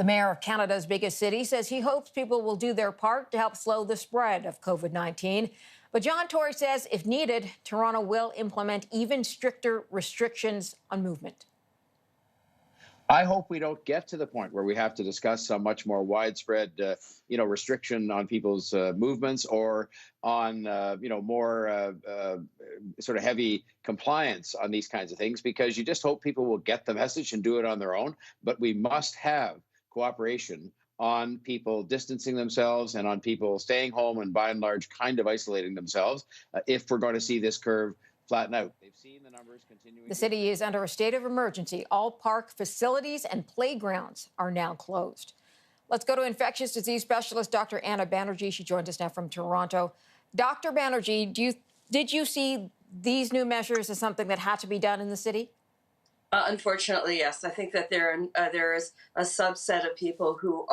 The mayor of Canada's biggest city says he hopes people will do their part to help slow the spread of COVID-19. But Tory says if needed, Toronto will implement even stricter restrictions on movement. I hope we don't get to the point where we have to discuss some much more widespread, restriction on people's movements or on, more sort of heavy compliance on these kinds of things, because you just hope people will get the message and do it on their own. But we must have cooperation on people distancing themselves and on people staying home and by and large kind of isolating themselves if we're going to see this curve flatten out. They've seen the numbers continuing. The city is under a state of emergency. All park facilities and playgrounds are now closed. Let's go to infectious disease specialist Dr. Anna Banerji. She joins us now from Toronto. Dr. Banerji, did you see these new measures as something that had to be done in the city? Unfortunately, yes. I think that there is a subset of people who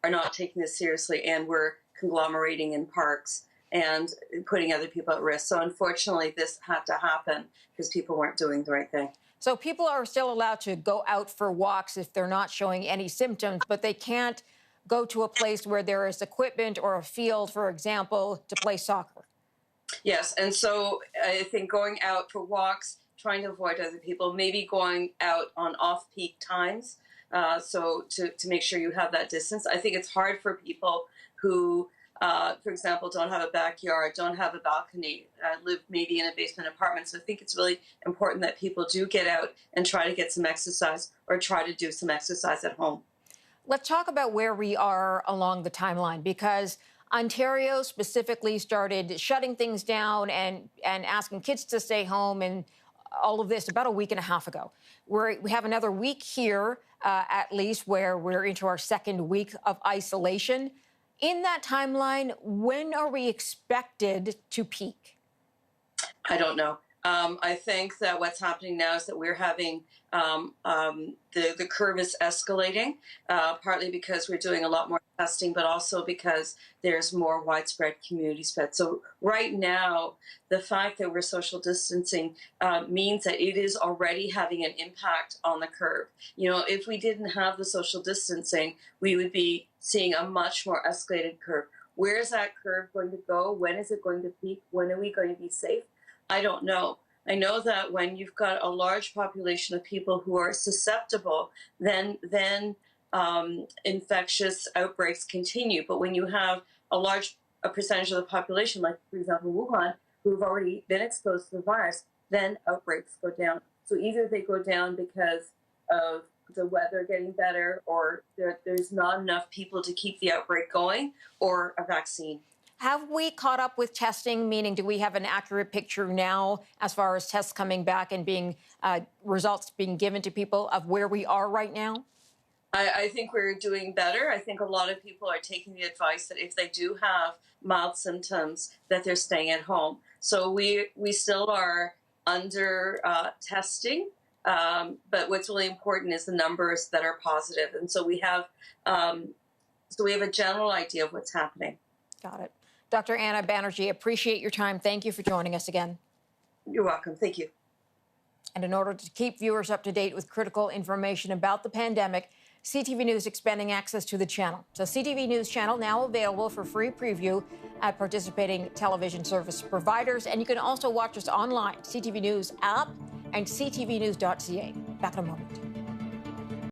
are not taking this seriously and were conglomerating in parks and putting other people at risk. So unfortunately, this had to happen because people weren't doing the right thing. So people are still allowed to go out for walks if they're not showing any symptoms, but they can't go to a place where there is equipment or a field, for example, to play soccer. Yes, and so I think going out for walks, trying to avoid other people, maybe going out on off-peak times, so to make sure you have that distance. I think it's hard for people who, for example, don't have a backyard, don't have a balcony, live maybe in a basement apartment. So I think it's really important that people do get out and try to get some exercise or try to do some exercise at home. Let's talk about where we are along the timeline, because Ontario specifically started shutting things down and asking kids to stay home and all of this about a week and a half ago. We have another week here, at least, where we're into our second week of isolation. In that timeline, when are we expected to peak? I don't know. I think that what's happening now is that we're having the curve is escalating, partly because we're doing a lot more testing, but also because there's more widespread community spread. So right now, the fact that we're social distancing means that it is already having an impact on the curve. You know, if we didn't have the social distancing, we would be seeing a much more escalated curve. Where is that curve going to go? When is it going to peak? When are we going to be safe? I don't know. I know that when you've got a large population of people who are susceptible, then infectious outbreaks continue. But when you have a percentage of the population, like for example Wuhan, who've already been exposed to the virus, then outbreaks go down. So either they go down because of the weather getting better, or there's not enough people to keep the outbreak going, or a vaccine. Have we caught up with testing? Meaning, do we have an accurate picture now as far as tests coming back and being results being given to people of where we are right now? I think we're doing better. I think a lot of people are taking the advice that if they do have mild symptoms, that they're staying at home. So we still are under testing, but what's really important is the numbers that are positive. And so we have a general idea of what's happening. Got it. Dr. Anna Banerji, appreciate your time. Thank you for joining us again. You're welcome. Thank you. And in order to keep viewers up to date with critical information about the pandemic, CTV News expanding access to the channel. So CTV News channel now available for free preview at participating television service providers. And you can also watch us online, CTV News app and ctvnews.ca. Back in a moment.